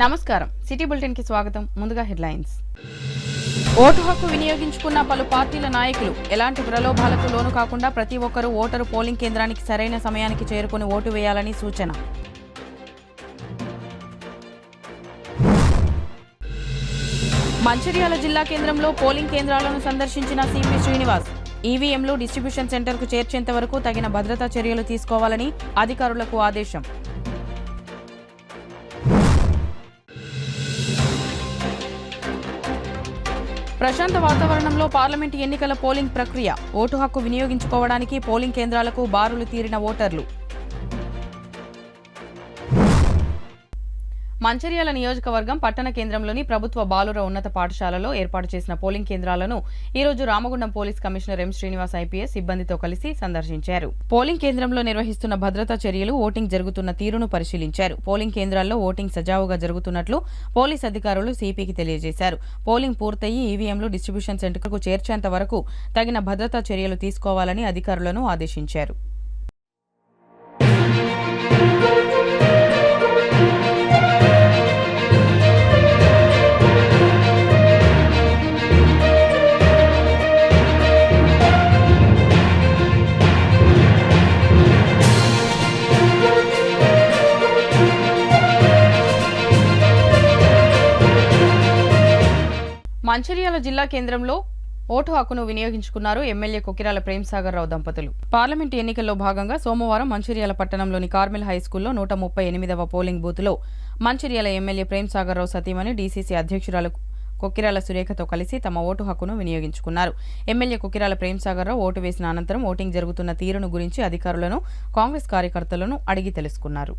నమస్కారం city bulletin కి స్వాగతం. ముందుగా హెడ్లైన్స్. ఓటు హక్కు వినియోగించుకున్న పలు పార్టీల నాయకులు ఎలాంటి ప్రలోభాలకు లోను కాకుండా ప్రతి ఒక్కరూ ఓటరు పోలింగ్ కేంద్రానికి సరైన సమయానికి చేరుకుని ఓటు వేయాలని సూచన. మంచిర్యాల జిల్లా కేంద్రంలో పోలింగ్ కేంద్రాలను సందర్శించిన సిపి శ్రీనివాస్ ఈవీఎంలు డిస్ట్రిబ్యూషన్ సెంటర్కు చేర్చేంత వరకు తగిన భద్రతా చర్యలు తీసుకోవాలని అధికారులకు ఆదేశం. ప్రశాంత వాతావరణంలో పార్లమెంటు ఎన్నికల పోలింగ్ ప్రక్రియ. ఓటు హక్కు వినియోగించుకోవడానికి పోలింగ్ కేంద్రాలకు బారులు తీరిన ఓటర్లు. మంచిర్యాల నియోజకవర్గం పట్టణ కేంద్రంలోని ప్రభుత్వ బాలుర ఉన్నత పాఠశాలలో ఏర్పాటు చేసిన పోలింగ్ కేంద్రాలను ఈ రోజు Ramagundam police commissioner M Srinivas IPS సిబ్బందితో కలిసి సందర్శించారు. పోలింగ్ కేంద్రంలో నిర్వహిస్తున్న భద్రతా చర్యలు, ఓటింగ్ జరుగుతున్న తీరును పరిశీలించారు. పోలింగ్ కేంద్రాల్లో ఓటింగ్ సజావుగా జరుగుతున్నట్లు పోలీస్ అధికారులు సిపికి తెలియజేశారు. పోలింగ్ పూర్తయి ఈవీఎంలు డిస్ట్రిబ్యూషన్ సెంటర్కు చేర్చేంత వరకు తగిన భద్రతా చర్యలు తీసుకోవాలని అధికారులను ఆదేశించారు. మంచిర్యాల జిల్లా కేంద్రంలో ఓటు హక్కును వినియోగించుకున్నారు ఎమ్మెల్యే కొకిరాల ప్రేమ్సాగర్ రావు దంపతులు. పార్లమెంటు ఎన్నికల్లో భాగంగా సోమవారం మంచిర్యాల పట్టణంలోని కార్మెల్ హైస్కూల్లో 138వ పోలింగ్ బూత్లో మంచిర్యాల ఎమ్మెల్యే ప్రేమ్సాగర్ రావు సతీమణి డీసీసీ అధ్యక్షురాలు కొకిరాల సురేఖతో కలిసి తమ ఓటు హక్కును వినియోగించుకున్నారు. ఎమ్మెల్యే కొకిరాల ప్రేమ్సాగర్ రావు ఓటు వేసిన అనంతరం ఓటింగ్ జరుగుతున్న తీరును గురించి అధికారులను, కాంగ్రెస్ కార్యకర్తలను అడిగి తెలుసుకున్నారు.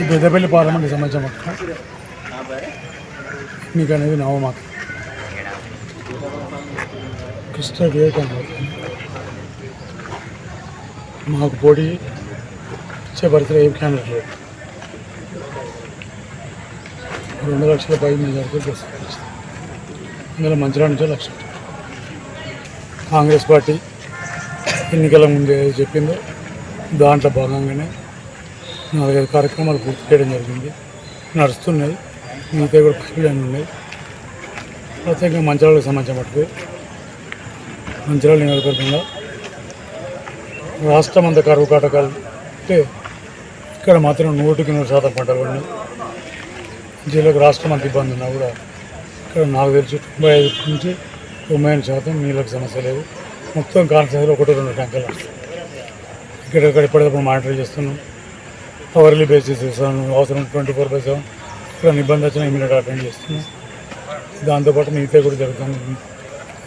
పెద్దపల్లి పార్లమెంట్ సంబంధించిన మీకు అనేది నవమాక కృష్ణ వివేకానంద మాకు పోటీ ఇచ్చే పరిస్థితి ఏం క్యాండిడేట్ లేదు. 2 లక్షల పై మెజారిటీ వస్తుంది. ఇందులో మంచిర్యాల నుంచే 1 లక్ష. కాంగ్రెస్ పార్టీ ఎన్నికల ముందే చెప్పిందో దాంట్లో భాగంగానే 4-5 కార్యక్రమాలు పూర్తి చేయడం జరిగింది. నడుస్తున్నాయి. మిగతా కూడా పైపులైన్ ఉన్నాయి. ప్రత్యేకంగా మంచిర్యాలకు సంబంధించిన మటుకు మంచిర్యాల నియోజకవర్గంలో రాష్ట్రం అంతా కరువు కాటకాలు అంటే ఇక్కడ మాత్రం 100% పంటలు ఉన్నాయి. జిల్లాకు రాష్ట్రం అంత ఇబ్బంది ఉన్నా కూడా ఇక్కడ నాకు తెలిసి 95 నుంచి 90% నీళ్ళకి సమస్య లేదు. మొత్తం కాన్సెన్స్లో 1-2 ట్యాంకర్లు వస్తాయి. ఇక్కడ ఎప్పటికప్పుడు మానిటర్ చేస్తున్నాం. అవర్లీ బేసిస్ ఇస్తాను. అవసరం 24/7 ఇక్కడ ఇబ్బంది వచ్చినా ఇమీడియట్ అటెండ్ చేస్తున్నాం. దాంతోపాటు మిగతా కూడా జరుగుతుంది.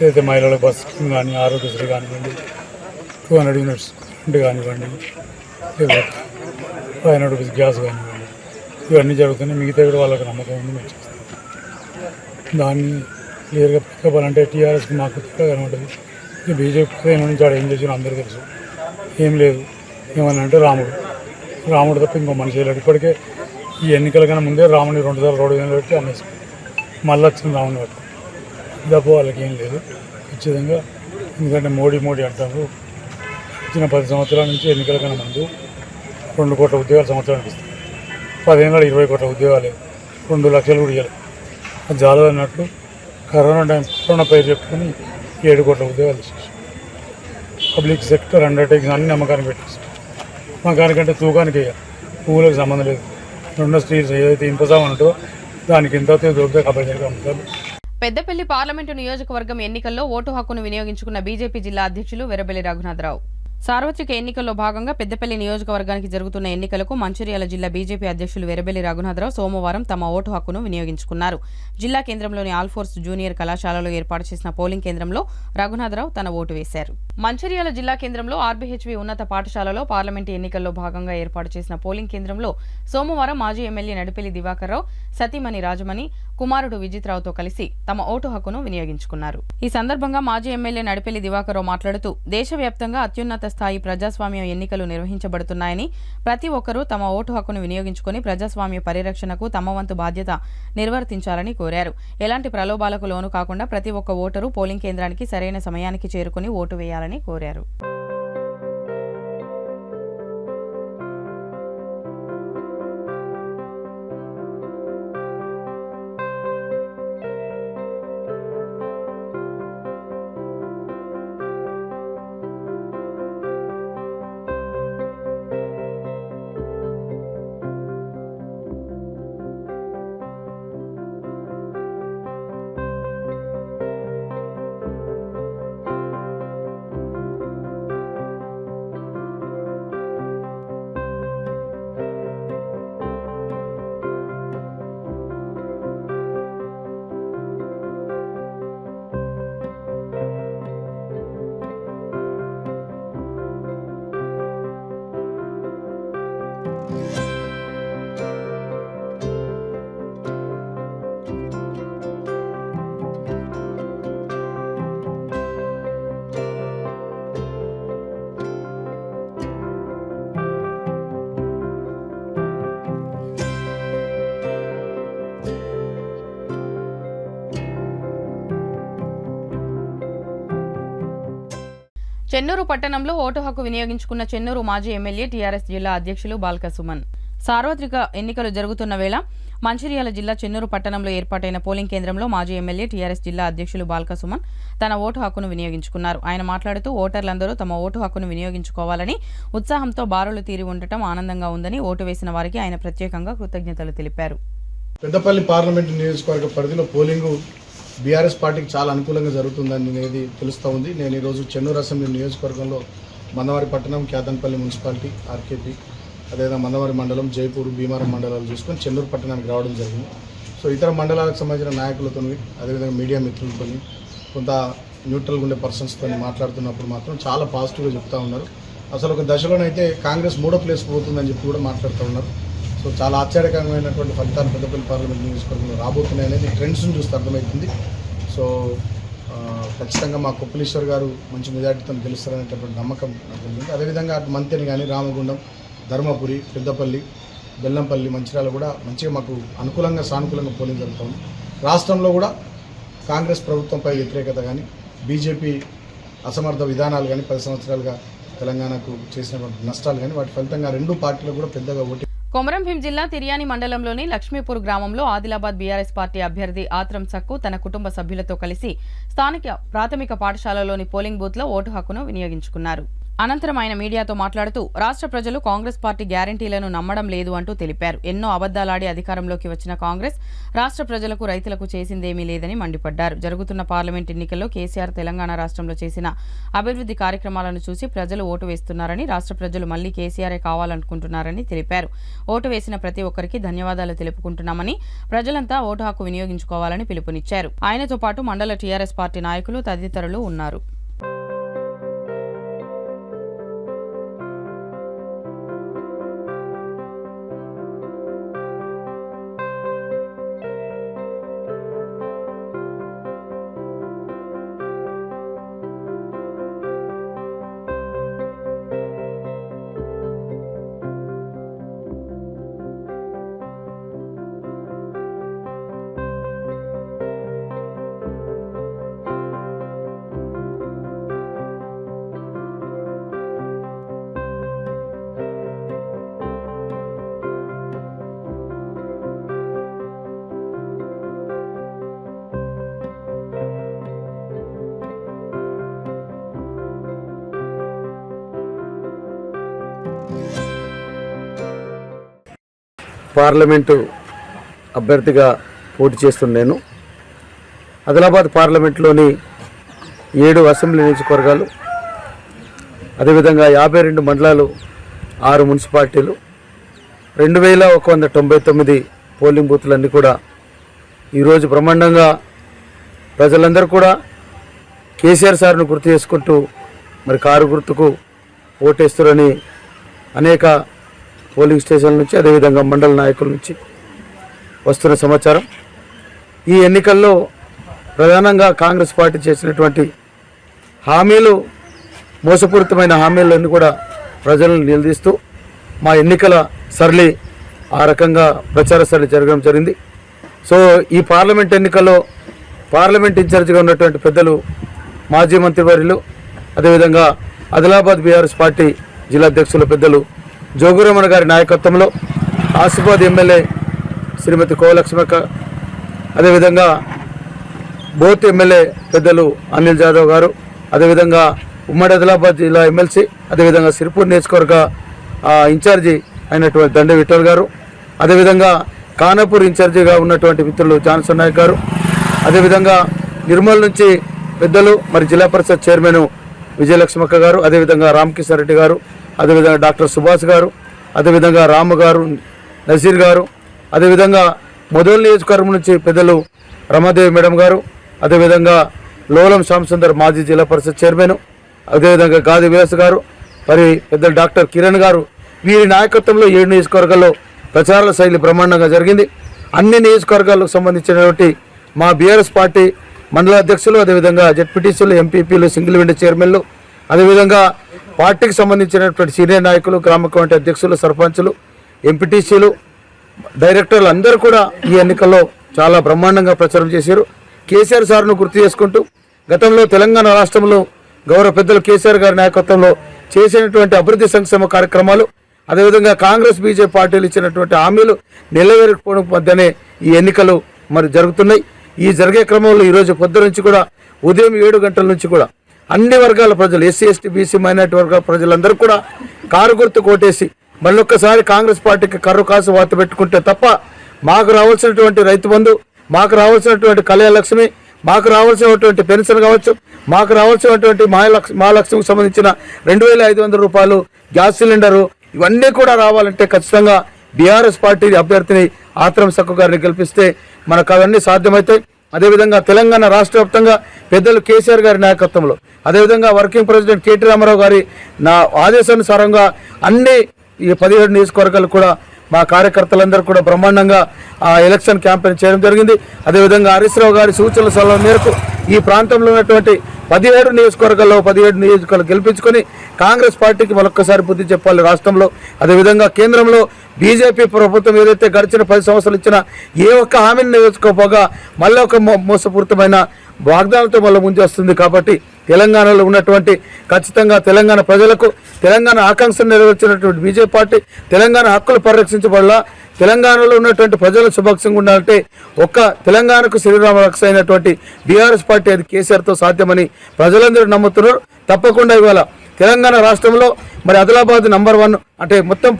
ఏదైతే మహిళల బస్ స్కీమ్ కానీ, ఆరోగ్యశ్రీ కానివ్వండి, 200 యూనిట్స్ కరెంట్ కానివ్వండి, లేకపోతే 500 రూపీస్ గ్యాస్ కానివ్వండి, ఇవన్నీ జరుగుతున్నాయి. మిగతా కూడా వాళ్ళకి నమ్మకం ఉంది, మేము చేస్తాం. దాన్ని క్లియర్గా చెప్పాలంటే టీఆర్ఎస్కి మాకు తిప్పగా కనబడ్డది. బీజేపీ 15 నుంచి ఆడ ఏం చేసినా అందరూ తెలుసు. ఏం లేదు. ఏమన్నా అంటే రాముడు తప్ప ఇంకో మనిషి వెళ్ళాడు. ఇప్పటికే ఈ ఎన్నికల కన్నా ముందే రాముని 2 సార్లు రోడ్డు మీద పెట్టి అమ్మేసి మళ్ళీ వచ్చింది రాముని పట్టు. తప్ప వాళ్ళకి ఏం లేదు ఖచ్చితంగా. ఎందుకంటే మోడీ అంటారు. వచ్చిన 10 సంవత్సరాల నుంచి ఎన్నికల కన్నా ముందు 2 కోట్ల ఉద్యోగాలు సంవత్సరానికి ఇస్తాం. 10 ఏళ్ళ 20 కోట్ల ఉద్యోగాలే, 2 లక్షలు కూడా ఇవ్వాలి. అది చాలు అన్నట్లు కరోనా పేరు చెప్పుకొని 7 కోట్ల ఉద్యోగాలు ఇచ్చేసి పబ్లిక్ సెక్టర్ అండర్టేకింగ్ అన్ని నమ్మకానికి పెట్టేస్తాం. నమ్మకానికంటే తూకానికి పువ్వులకు సంబంధం లేదు. రెండు స్టీల్స్ ఏదైతే ఇంపసామని ఉంటుందో దానికి ఎంత దొరికితే కంపల్సరీగా అమ్ముతారు. పెద్దపల్లి పార్లమెంటు నియోజకవర్గం ఎన్నికల్లో ఓటు హక్కును వినియోగించుకున్న బీజేపీ జిల్లా అధ్యక్షులు వెరబెల్లి రఘునాథరావు. సార్వత్రిక ఎన్నికల్లో భాగంగా పెద్దపల్లి నియోజకవర్గానికి జరుగుతున్న ఎన్నికలకు మంచిర్యాల జిల్లా బీజేపీ అధ్యక్షులు వెరబెల్లి రఘునాథరావు సోమవారం తమ ఓటు హక్కును వినియోగించుకున్నారు. జిల్లా కేంద్రంలోని ఆల్ఫోర్స్ జూనియర్ కళాశాలలో ఏర్పాటు చేసిన పోలింగ్ కేంద్రంలో రఘునాథరావు తన ఓటు వేశారు. మంచిర్యాల జిల్లా కేంద్రంలో ఆర్బీహెచ్వి ఉన్నత పాఠశాలలో పార్లమెంటు ఎన్నికల్లో భాగంగా ఏర్పాటు చేసిన పోలింగ్ కేంద్రంలో సోమవారం మాజీ ఎమ్మెల్యే నడిపెల్లి దివాకర్రావు, సతీమణి రాజమణి, కుమారుడు విజిత్రావుతో కలిసి తమ ఓటు హక్కును వినియోగించుకున్నారు. ఈ సందర్భంగా మాజీ ఎమ్మెల్యే నడిపెల్లి దివాకర్రావు మాట్లాడుతూ దేశవ్యాప్తంగా అత్యున్నత స్థాయి ప్రజాస్వామ్య ఎన్నికలు నిర్వహించబడుతున్నాయని ప్రతి ఒక్కరూ తమ ఓటు హక్కును వినియోగించుకుని ప్రజాస్వామ్య పరిరక్షణకు తమ వంతు బాధ్యత నిర్వర్తించాలని కోరారు. ఎలాంటి ప్రలోభాలకు లోను కాకుండా ప్రతి ఒక్క ఓటరు పోలింగ్ కేంద్రానికి సరైన సమయానికి చేరుకుని ఓటు వేయాలని కోరారు. చెన్నూరు పట్టణంలో ఓటు హక్కు వినియోగించుకున్న చెన్నూరు మాజీ ఎమ్మెల్యే టీఆర్ఎస్ జిల్లా అధ్యక్షులు బాల్క సుమన్. సార్వత్రిక ఎన్నికలు జరుగుతున్న వేళ మంచిర్యాల జిల్లా చెన్నూరు పట్టణంలో ఏర్పాటైన పోలింగ్ కేంద్రంలో మాజీ ఎమ్మెల్యే టీఆర్ఎస్ జిల్లా అధ్యక్షులు బాల్క సుమన్ తన ఓటు హక్కును వినియోగించుకున్నారు. ఆయన మాట్లాడుతూ ఓటర్లందరూ తమ ఓటు హక్కును వినియోగించుకోవాలని, ఉత్సాహంతో బారులు తీరి ఉండటం ఆనందంగా ఉందని ఓటు వేసిన వారికి ఆయన ప్రత్యేకంగా కృతజ్ఞతలు తెలిపారు. పెద్దపల్లి పార్లమెంటు నియోజకవర్గ పరిధిలో పోలింగ్ బీఆర్ఎస్ పార్టీకి చాలా అనుకూలంగా జరుగుతుందని అనేది తెలుస్తూ ఉంది. నేను ఈరోజు చెన్నూరు అసెంబ్లీ నియోజకవర్గంలో మందవారి పట్టణం, క్యాదన్పల్లి మున్సిపాలిటీ, ఆర్కేపీ, అదేవిధంగా మందవారి మండలం, జైపూర్, భీమారం మండలాలు చూసుకొని చెన్నూరు పట్టణానికి రావడం జరిగింది. సో ఇతర మండలాలకు సంబంధించిన నాయకులతో, అదేవిధంగా మీడియా మిత్రులతో, కొంత న్యూట్రల్గా ఉండే పర్సన్స్తో మాట్లాడుతున్నప్పుడు మాత్రం చాలా పాజిటివ్గా చెప్తా ఉన్నారు. అసలు ఒక దశలోనైతే కాంగ్రెస్ 3వ ప్లేస్ పోతుందని చెప్పి కూడా మాట్లాడుతూ ఉన్నారు. సో చాలా ఆశ్చర్యకరమైనటువంటి ఫలితాలు పెద్దపల్లి పార్లమెంట్ నియోజకవర్గంలో రాబోతున్నాయి అనేది ట్రెండ్స్ని చూస్తే అర్థమవుతుంది. సో ఖచ్చితంగా మా కొప్పులీశ్వర్ గారు మంచి మెజార్టీతో గెలుస్తారనేటటువంటి నమ్మకం నాకు ఉంది. అదేవిధంగా అటు మంతెని కానీ, రామగుండం, ధర్మపురి, పెద్దపల్లి, బెల్లంపల్లి, మంచిర్యాల కూడా మంచిగా మాకు అనుకూలంగా, సానుకూలంగా పోలింగ్ జరుగుతుంది. రాష్ట్రంలో కూడా కాంగ్రెస్ ప్రభుత్వంపై వ్యతిరేకత కానీ, బీజేపీ అసమర్థ విధానాలు కానీ, 10 సంవత్సరాలుగా తెలంగాణకు చేసినటువంటి నష్టాలు కానీ, వాటి ఫలితంగా 2 పార్టీలు కూడా పెద్దగా ఓటు. కొమరంభీం జిల్లా తిర్యాని మండలంలోని లక్ష్మీపూర్ గ్రామంలో ఆదిలాబాద్ బీఆర్ఎస్ పార్టీ అభ్యర్థి ఆత్రం సక్కు తన కుటుంబ సభ్యులతో కలిసి స్థానిక ప్రాథమిక పాఠశాలలోని పోలింగ్ బూత్లో ఓటు హక్కును వినియోగించుకున్నారు. అనంతరం ఆయన మీడియాతో మాట్లాడుతూ రాష్ట్ర ప్రజలు కాంగ్రెస్ పార్టీ గ్యారంటీలను నమ్మడం లేదు అంటూ తెలిపారు. ఎన్నో అబద్దాలాడి అధికారంలోకి వచ్చిన కాంగ్రెస్ రాష్ట్ర ప్రజలకు, రైతులకు చేసిందేమీ లేదని మండిపడ్డారు. జరుగుతున్న పార్లమెంట్ ఎన్నికల్లో కేసీఆర్ తెలంగాణ రాష్ట్రంలో చేసిన అభివృద్ధి కార్యక్రమాలను చూసి ప్రజలు ఓటు వేస్తున్నారని, రాష్ట్ర ప్రజలు మళ్లీ కేసీఆరే కావాలనుకుంటున్నారని తెలిపారు. ఓటు వేసిన ప్రతి ఒక్కరికి ధన్యవాదాలు తెలుపుకుంటున్నామని, ప్రజలంతా ఓటు హక్కు వినియోగించుకోవాలని పిలుపునిచ్చారు. ఆయనతో పాటు మండల టీఆర్ఎస్ పార్టీ నాయకులు తదితరులు ఉన్నారు. పార్లమెంటు అభ్యర్థిగా పోటీ చేస్తున్నాను. ఆదిలాబాద్ పార్లమెంట్లోని 7 అసెంబ్లీ నియోజకవర్గాలు, అదేవిధంగా 52 మండలాలు, 6 మున్సిపాలిటీలు, 2199 పోలింగ్ బూత్లన్నీ కూడా ఈరోజు బ్రహ్మాండంగా ప్రజలందరూ కూడా కేసీఆర్ సార్ను గుర్తు చేసుకుంటూ మరి కారు గుర్తుకు ఓటేస్తారని అనేక పోలింగ్ స్టేషన్ల నుంచి, అదేవిధంగా మండల నాయకుల నుంచి వస్తున్న సమాచారం. ఈ ఎన్నికల్లో ప్రధానంగా కాంగ్రెస్ పార్టీ చేసినటువంటి హామీలు, మోసపూరితమైన హామీలన్నీ కూడా ప్రజలను నిలదీస్తూ మా ఎన్నికల సరళి ఆ రకంగా ప్రచార సరళి జరగడం జరిగింది. సో ఈ పార్లమెంట్ ఎన్నికల్లో పార్లమెంట్ ఇన్ఛార్జిగా ఉన్నటువంటి పెద్దలు, మాజీ మంత్రివర్యులు, అదేవిధంగా ఆదిలాబాద్ బీఆర్ఎస్ పార్టీ జిల్లా అధ్యక్షుల పెద్దలు జోగురమణ గారి నాయకత్వంలో ఆసిఫాబాద్ ఎమ్మెల్యే శ్రీమతి కోవలక్ష్మక్క, అదేవిధంగా బోత్ ఎమ్మెల్యే పెద్దలు అనిల్ జాదవ్ గారు, అదేవిధంగా ఉమ్మడి ఆదిలాబాద్ జిల్లా ఎమ్మెల్సీ, అదేవిధంగా సిరిపూర్ నియోజకవర్గ ఇన్ఛార్జి అయినటువంటి దండే విఠల్ గారు, అదేవిధంగా ఖానాపూర్ ఇన్ఛార్జిగా ఉన్నటువంటి మిత్రులు జాన్సన్ నాయక్ గారు, అదేవిధంగా నిర్మల్ నుంచి పెద్దలు మరి జిల్లా పరిషత్ చైర్మన్ విజయలక్ష్మక్క గారు, అదేవిధంగా రామకిషన్ రెడ్డి గారు, అదేవిధంగా డాక్టర్ సుభాష్ గారు, అదేవిధంగా రాము గారు, నజీర్ గారు, అదేవిధంగా మొదలు నియోజకవర్గం నుంచి పెద్దలు రమాదేవి మేడం గారు, అదేవిధంగా లోలం శ్యామసుందర్ మాజీ జిల్లా పరిషత్ చైర్మన్, అదేవిధంగా గాది విలాస్ గారు, మరి పెద్దలు డాక్టర్ కిరణ్ గారు, వీరి నాయకత్వంలో 7 నియోజకవర్గాల్లో ప్రచార శైలి బ్రహ్మాండంగా జరిగింది. అన్ని నియోజకవర్గాలకు సంబంధించినటువంటి మా బీఆర్ఎస్ పార్టీ మండల అధ్యక్షులు, అదేవిధంగా జెడ్పీటీసీలు, ఎంపీపీలు, సింగిల్ విండో చైర్మన్లు, అదేవిధంగా పార్టీకి సంబంధించినటువంటి సీనియర్ నాయకులు, గ్రామ కమిటీ అధ్యక్షులు, సర్పంచులు, ఎంపీటీసీలు, డైరెక్టర్లు అందరూ కూడా ఈ ఎన్నికల్లో చాలా బ్రహ్మాండంగా ప్రచారం చేశారు. కేసీఆర్ సార్ను గుర్తు చేసుకుంటూ గతంలో తెలంగాణ రాష్ట్రంలో గౌరవ పెద్దలు కేసీఆర్ గారి నాయకత్వంలో చేసినటువంటి అభివృద్ధి సంక్షేమ కార్యక్రమాలు, అదేవిధంగా కాంగ్రెస్ బీజేపీ పార్టీలు ఇచ్చినటువంటి హామీలు నెరవేరకపోవడం మధ్యనే ఈ ఎన్నికలు మరి జరుగుతున్నాయి. ఈ జరిగే క్రమంలో ఈరోజు పొద్దు నుంచి కూడా ఉదయం 7 గంటల నుంచి కూడా అన్ని వర్గాల ప్రజలు, ఎస్సీ ఎస్టీ బీసీ మైనార్టీ వర్గాల ప్రజలందరూ కూడా కారు గుర్తు కోటేసి మళ్ళొక్కసారి కాంగ్రెస్ పార్టీకి కర్రు కాసు వాత పెట్టుకుంటే తప్ప మాకు రావాల్సినటువంటి రైతు బంధు, మాకు రావాల్సినటువంటి కళ్యాణ లక్ష్మి, మాకు రావాల్సినటువంటి పెన్షన్ కావచ్చు, మాకు రావాల్సినటువంటి మహాలక్ష్మికి సంబంధించిన 2500 రూపాయలు గ్యాస్ సిలిండరు, ఇవన్నీ కూడా రావాలంటే ఖచ్చితంగా బీఆర్ఎస్ పార్టీ అభ్యర్థిని ఆత్రం సక్కు గారిని గెలిపిస్తే మనకు అవన్నీ సాధ్యమవుతాయి. అదేవిధంగా తెలంగాణ రాష్ట్ర వ్యాప్తంగా పెద్దలు కేసీఆర్ గారి నాయకత్వంలో, అదేవిధంగా వర్కింగ్ ప్రెసిడెంట్ కేటీ రామారావు గారి నా ఆదేశానుసారంగా అన్ని ఈ 17 నియోజకవర్గాలు కూడా మా కార్యకర్తలందరూ కూడా బ్రహ్మాండంగా ఎలక్షన్ క్యాంపెయిన్ చేయడం జరిగింది. అదేవిధంగా హరీష్ రావు గారి సూచనల సలహా మేరకు ఈ ప్రాంతంలో ఉన్నటువంటి 17 నియోజకవర్గాల్లో 17 నియోజకవర్గాలు గెలిపించుకొని కాంగ్రెస్ పార్టీకి మరొక్కసారి బుద్ధి చెప్పాలి రాష్ట్రంలో. అదేవిధంగా కేంద్రంలో బీజేపీ ప్రభుత్వం ఏదైతే గడిచిన 10 సంవత్సరాలు ఇచ్చినా ఏ ఒక్క హామీని నియోజకపోగా మళ్ళీ ఒక మోసపూరితమైన వాగ్దానంతో మళ్ళీ ముంచేస్తుంది. కాబట్టి తెలంగాణలో ఉన్నటువంటి ఖచ్చితంగా తెలంగాణ ప్రజలకు తెలంగాణ ఆకాంక్షలు నెరవేర్చినటువంటి బీజేపీ పార్టీ తెలంగాణ హక్కులు పరిరక్షించబడాల, తెలంగాణలో ఉన్నటువంటి ప్రజలు సుభక్షంగా ఉండాలంటే ఒక్క తెలంగాణకు శ్రీరామ రక్ష అయినటువంటి బీఆర్ఎస్ పార్టీ అది కేసీఆర్తో సాధ్యమని ప్రజలందరూ నమ్ముతున్నారు. తప్పకుండా ఇవాళ తెలంగాణ రాష్ట్రంలో మరి ఆదిలాబాద్ నంబర్ 1 అంటే మొత్తం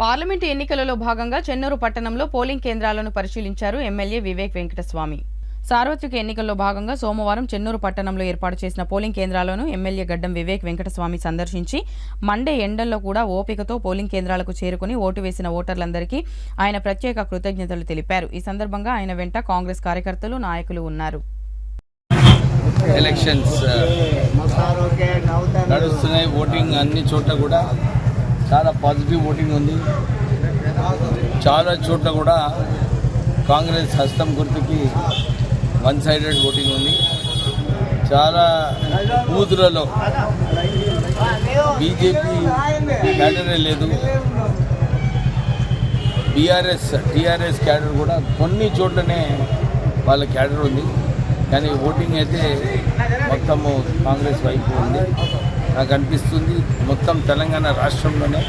పార్లమెంటు ఎన్నికలలో భాగంగా చెన్నూరు పట్టణంలో పోలింగ్ కేంద్రాలను పరిశీలించారు ఎమ్మెల్యే వివేక్ వెంకటస్వామి. సార్వత్రిక ఎన్నికల్లో భాగంగా సోమవారం చెన్నూరు పట్టణంలో ఏర్పాటు చేసిన పోలింగ్ కేంద్రాలను ఎమ్మెల్యే గడ్డం వివేక్ వెంకటస్వామి సందర్శించి మండే ఎండల్లో కూడా ఓపికతో పోలింగ్ కేంద్రాలకు చేరుకుని ఓటు వేసిన ఓటర్లందరికీ ఆయన ప్రత్యేక కృతజ్ఞతలు తెలిపారు. ఈ సందర్భంగా ఆయన వెంట కాంగ్రెస్ కార్యకర్తలు, నాయకులు ఉన్నారు. ఎలక్షన్స్ నడుస్తున్నాయి. ఓటింగ్ అన్ని చోట్ల కూడా చాలా పాజిటివ్ ఓటింగ్ ఉంది. చాలా చోట్ల కూడా కాంగ్రెస్ హస్తం గుర్తుకి 1 సైడెడ్ ఓటింగ్ ఉంది. చాలా బూతులలో బీజేపీ క్యాడరే లేదు, టీఆర్ఎస్ క్యాడర్ కూడా కొన్ని చోట్లనే వాళ్ళ క్యాడర్ ఉంది. కానీ ఓటింగ్ అయితే మొత్తము కాంగ్రెస్ వైపు ఉంది. నాకు అనిపిస్తుంది మొత్తం తెలంగాణ రాష్ట్రంలోనే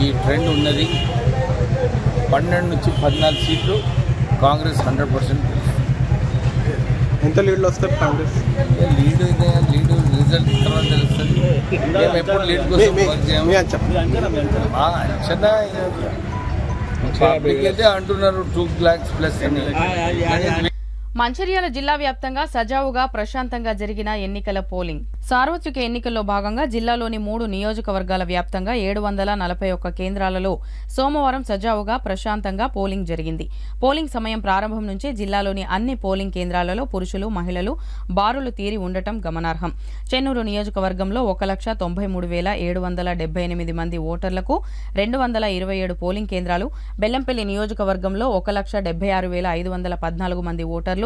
ఈ ట్రెండ్ ఉన్నది. 12 నుంచి 14 సీట్లు కాంగ్రెస్ 100%. ఎంత లీడ్లో వస్తారు కాంగ్రెస్? లీడ్ రిజల్ట్ తర్వాత తెలుస్తుంది. మేము ఎప్పుడు లీడ్ కోసం వర్క్ చేయము. మా అంచనా పబ్లిక్ అయితే అంటున్నారు 2 lakhs ప్లస్ అని. మంచిర్యాల జిల్లా వ్యాప్తంగా సజావుగా ప్రశాంతంగా జరిగిన ఎన్నికల పోలింగ్. సార్వత్రిక ఎన్నికల్లో భాగంగా జిల్లాలోని 3 నియోజకవర్గాల వ్యాప్తంగా 741 కేంద్రాలలో సోమవారం సజావుగా ప్రశాంతంగా పోలింగ్ జరిగింది. పోలింగ్ సమయం ప్రారంభం నుంచే జిల్లాలోని అన్ని పోలింగ్ కేంద్రాలలో పురుషులు, మహిళలు బారులు తీరి ఉండటం గమనార్హం. చెన్నూరు నియోజకవర్గంలో 1,93,778 మంది ఓటర్లకు 227 పోలింగ్ కేంద్రాలు, బెల్లంపల్లి నియోజకవర్గంలో 1,76,514 మంది ఓటర్లు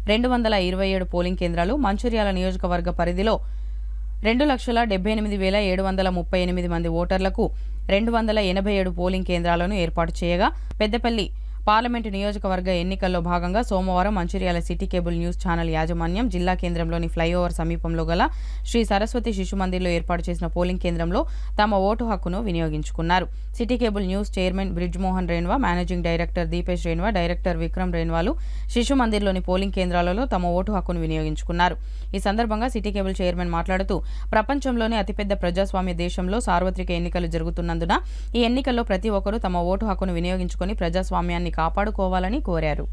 227 పోలింగ్ కేంద్రాలు, మంచిర్యాల నియోజకవర్గ పరిధిలో 2,78,738 మంది ఓటర్లకు 287 పోలింగ్ కేంద్రాలను ఏర్పాటు చేయగా, పెద్దపల్లి పార్లమెంటు నియోజకవర్గ ఎన్నికల్లో భాగంగా సోమవారం Mancherial city cable news channel యాజమాన్యం జిల్లా కేంద్రంలోని ఫ్లైఓవర్ సమీపంలో గల శ్రీ సరస్వతి శిశు మందిర్లో ఏర్పాటు చేసిన పోలింగ్ కేంద్రంలో తమ ఓటు హక్కును వినియోగించుకున్నారు. City cable news chairman Brij Mohan Renwa, managing director Deepesh Renwa, director Vikram రేణ్వాలు శిశు మందిర్లోని పోలింగ్ కేంద్రాలలో తమ ఓటు హక్కును వినియోగించుకున్నారు. ఈ సందర్భంగా సిటీ కేబుల్ చైర్మన్ మాట్లాడుతూ, ప్రపంచంలోనే అతిపెద్ద ప్రజాస్వామ్య దేశంలో సార్వత్రిక ఎన్నికలు జరుగుతున్నందున ఈ ఎన్నికల్లో ప్రతి ఒక్కరూ తమ ఓటు హక్కును వినియోగించుకుని ప్రజాస్వామ్యాన్ని కాపాడుకోవాలని కోరారు.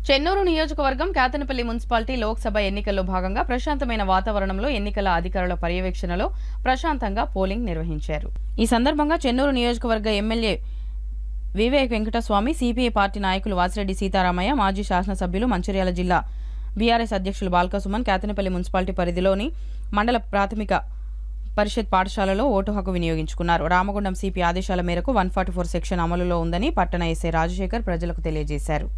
చెన్నూరు నియోజకవర్గం కేతనపల్లి మున్సిపాలిటీ లోక్సభ ఎన్నికల్లో భాగంగా ప్రశాంతమైన వాతావరణంలో ఎన్నికల అధికారుల పర్యవేక్షణలో ప్రశాంతంగా పోలింగ్ నిర్వహించారు. ఈ సందర్భంగా చెన్నూరు నియోజకవర్గ MLA Vivek Venkataswamy, CPI party నాయకులు వాసిరెడ్డి సీతారామయ్య, మాజీ శాసనసభ్యులు మంచిర్యాల జిల్లా బీఆర్ఎస్ అధ్యక్షులు బాల్కసుమన్ కేతనపల్లి మున్సిపాలిటీ పరిధిలోని మండల ప్రాథమిక పరిషత్ పాఠశాలలో ఓటు హక్కు వినియోగించుకున్నారు. రామగుండం సిపి ఆదేశాల మేరకు 144 సెక్షన్ అమలులో ఉందని పట్టణ ఎస్ఐ రాజశేఖర్ ప్రజలకు తెలియజేశారు.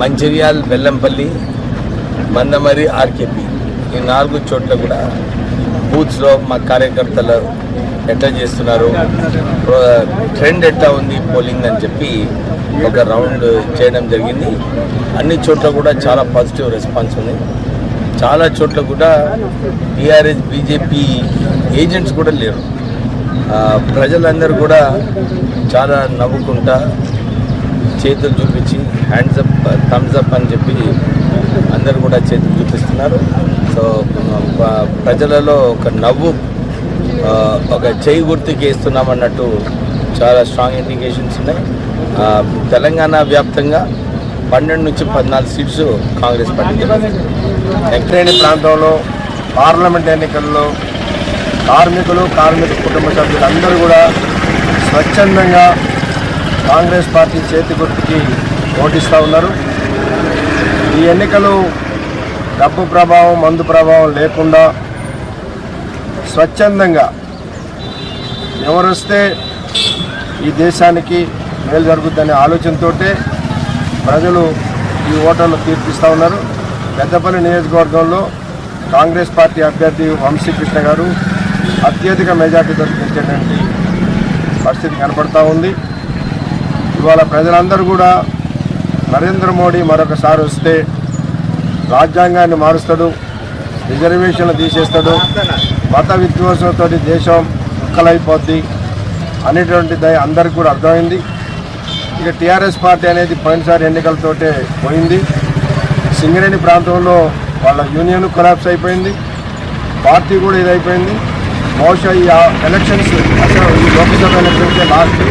మంచిర్యాల్, బెల్లంపల్లి, మందమరి, ఆర్కేపీ ఈ 4 చోట్ల కూడా బూత్స్లో మా కార్యకర్తలు ఎట్లా చేస్తున్నారు, ట్రెండ్ ఎట్లా ఉంది పోలింగ్ అని చెప్పి ఒక రౌండ్ చేయడం జరిగింది. అన్ని చోట్ల కూడా చాలా పాజిటివ్ రెస్పాన్స్ ఉంది. చాలా చోట్ల కూడా టీఆర్ఎస్, బీజేపీ ఏజెంట్స్ కూడా లేరు. ప్రజలందరూ కూడా చాలా నవ్వుకుంటా చేతులు చూపించి హ్యాండ్స్ అప్, థమ్స్ అప్ అని చెప్పి అందరు కూడా చేతులు చూపిస్తున్నారు. సో ప్రజలలో ఒక నవ్వు, ఒక చేయి గుర్తుకి వేస్తున్నామన్నట్టు చాలా స్ట్రాంగ్ ఇండికేషన్స్ ఉన్నాయి. తెలంగాణ వ్యాప్తంగా 12 నుంచి 14 సీట్స్ కాంగ్రెస్ పార్టీ. ఎక్కలేని ప్రాంతంలో పార్లమెంట్ ఎన్నికల్లో కార్మిక కుటుంబ సభ్యులు అందరూ కూడా స్వచ్ఛందంగా కాంగ్రెస్ పార్టీ చేతి గుర్తుకి ఓటిస్తూ ఉన్నారు. ఈ ఎన్నికలు డబ్బు ప్రభావం, మందు ప్రభావం లేకుండా స్వచ్ఛందంగా ఎవరొస్తే ఈ దేశానికి మేలు జరుగుతుందనే ఆలోచనతో ప్రజలు ఈ ఓటర్లు తీర్పిస్తూ ఉన్నారు. పెద్దపల్లి నియోజకవర్గంలో కాంగ్రెస్ పార్టీ అభ్యర్థి వంశీకృష్ణ గారు అత్యధిక మెజార్టీతో గెలిచేటువంటి పరిస్థితి కనపడతా ఉంది. ఇవాళ ప్రజలందరూ కూడా నరేంద్ర మోడీ మరొకసారి వస్తే రాజ్యాంగాన్ని మారుస్తాడు, రిజర్వేషన్లు తీసేస్తాడు, మత విద్వేషంతో దేశం ముక్కలైపోద్ది అనేటువంటిది అందరికీ కూడా అర్థమైంది. ఇక టీఆర్ఎస్ పార్టీ అనేది పోయినసారి ఎన్నికలతోటే పోయింది. సింగరేణి ప్రాంతంలో వాళ్ళ యూనియన్ కొలాప్స్ అయిపోయింది, పార్టీ కూడా ఇదైపోయింది. బహుశా ఈ ఎలక్షన్స్, అసలు ఈ లోక్సభ ఎలక్షన్సే లాస్ట్.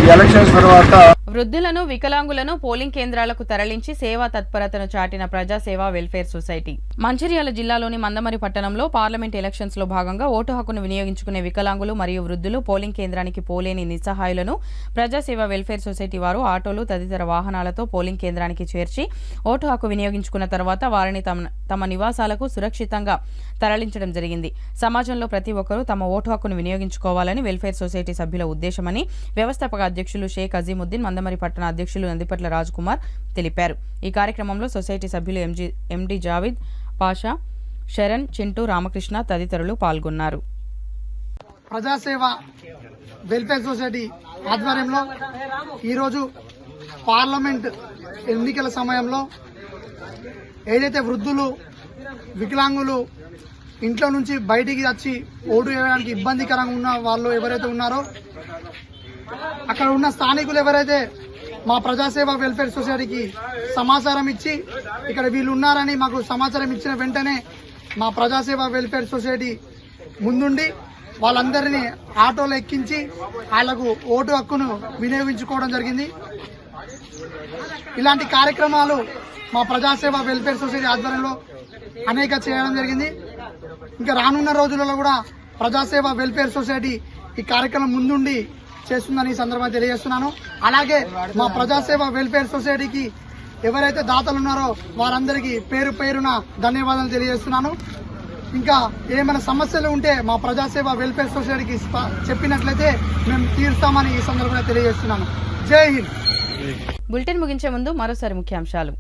ఈ ఎలక్షన్స్ తర్వాత వృద్ధులను, వికలాంగులను పోలింగ్ కేంద్రాలకు తరలించి సేవా తత్పరతను చాటిన ప్రజాసేవ వెల్ఫేర్ సొసైటీ. మంచిర్యాల జిల్లాలోని మందమరి పట్టణంలో పార్లమెంట్ ఎలక్షన్స్ లో భాగంగా ఓటు హక్కును వినియోగించుకునే వికలాంగులు మరియు వృద్ధులు పోలింగ్ కేంద్రానికి పోలేని నిస్సహాయులను ప్రజాసేవ వెల్ఫేర్ సొసైటీ వారు ఆటోలు తదితర వాహనాలతో పోలింగ్ కేంద్రానికి చేర్చి ఓటు హక్కు వినియోగించుకున్న తర్వాత వారిని తమ నివాసాలకు సురక్షితంగా తరలించడం జరిగింది. సమాజంలో ప్రతి ఒక్కరూ తమ ఓటు హక్కును వినియోగించుకోవాలని వెల్ఫేర్ సొసైటీ సభ్యుల ఉద్దేశమని వ్యవస్థాపక అధ్యక్షులు షేక్ అజీముద్దీన్, మందమరి పట్టణ అధ్యక్షులు నందిపట్ల రాజ్ కుమార్ తెలిపారు. ఈ కార్యక్రమంలో సొసైటీ సభ్యులు ఎండి జావిద్ పాషా, శరణ్, చింటూ, రామకృష్ణ తదితరులు పాల్గొన్నారు. ప్రజాసేవ వెల్ఫేర్ సొసైటీ ఆధ్వర్యంలో ఈరోజు పార్లమెంట్ ఎన్నికల సమయంలో ఏదైతే వృద్ధులు, వికలాంగులు ఇంట్లో నుంచి బయటికి వచ్చి ఓటు వేయడానికి ఇబ్బందికరంగా ఉన్న వాళ్ళు ఎవరైతే ఉన్నారో అక్కడ ఉన్న స్థానికులు ఎవరైతే మా ప్రజాసేవ వెల్ఫేర్ సొసైటీకి సమాచారం ఇచ్చి ఇక్కడ వీళ్ళు ఉన్నారని మాకు సమాచారం ఇచ్చిన వెంటనే మా ప్రజాసేవ వెల్ఫేర్ సొసైటీ ముందుండి వాళ్ళందరినీ ఆటోలో ఎక్కించి వాళ్లకు ఓటు హక్కును వినియోగించుకోవడం జరిగింది. ఇలాంటి కార్యక్రమాలు మా ప్రజాసేవ వెల్ఫేర్ సొసైటీ ఆధ్వర్యంలో అనేక చేయడం జరిగింది. ఇంకా రానున్న రోజులలో కూడా ప్రజాసేవ వెల్ఫేర్ సొసైటీ ఈ కార్యక్రమం ముందుండి చేస్తుందని ఈ సందర్భంగా తెలియజేస్తున్నాను. అలాగే మా ప్రజాసేవ వెల్ఫేర్ సొసైటీకి ఎవరైతే దాతలు ఉన్నారో వారందరికీ పేరు పేరున ధన్యవాదాలు తెలియజేస్తున్నాను. ఇంకా ఏమైనా సమస్యలు ఉంటే మా ప్రజాసేవ వెల్ఫేర్ సొసైటీకి చెప్పినట్లయితే మేము తీరుస్తామని ఈ సందర్భంగా తెలియజేస్తున్నాను. జై హింద్. బులెటిన్ ముగించే ముందు మరోసారి ముఖ్యాంశాలు.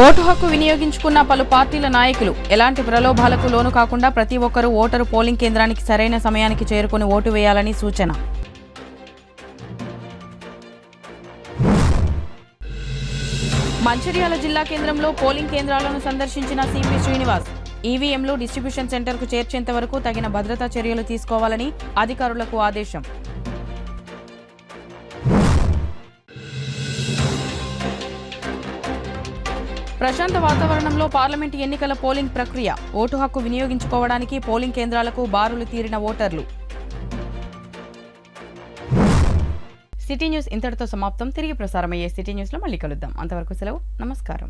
ఓటు హక్కు వినియోగించుకున్న పలు పార్టీల నాయకులు ఎలాంటి ప్రలోభాలకు లోను కాకుండా ప్రతి ఒక్కరూ ఓటరు పోలింగ్ కేంద్రానికి సరైన సమయానికి చేరుకుని ఓటు వేయాలని సూచన. మంచిర్యాల జిల్లా కేంద్రంలో పోలింగ్ కేంద్రాలను సందర్శించిన సిపి శ్రీనివాస్. ఈవీఎంలు డిస్ట్రిబ్యూషన్ సెంటర్కు చేర్చేంత వరకు తగిన భద్రతా చర్యలు తీసుకోవాలని అధికారులకు ఆదేశం. ప్రశాంత వాతావరణంలో పార్లమెంట్ ఎన్నికల పోలింగ్ ప్రక్రియ. ఓటు హక్కు వినియోగించుకోవడానికి పోలింగ్ కేంద్రాలకు బారులు తీరిన ఓటర్లు. సిటీ న్యూస్ ఇంతటితో సమాప్తం. తిరిగి ప్రసారమయ్యే సిటీ న్యూస్లో మళ్ళీ కలుద్దాం. అంతవరకు సెలవు. నమస్కారం.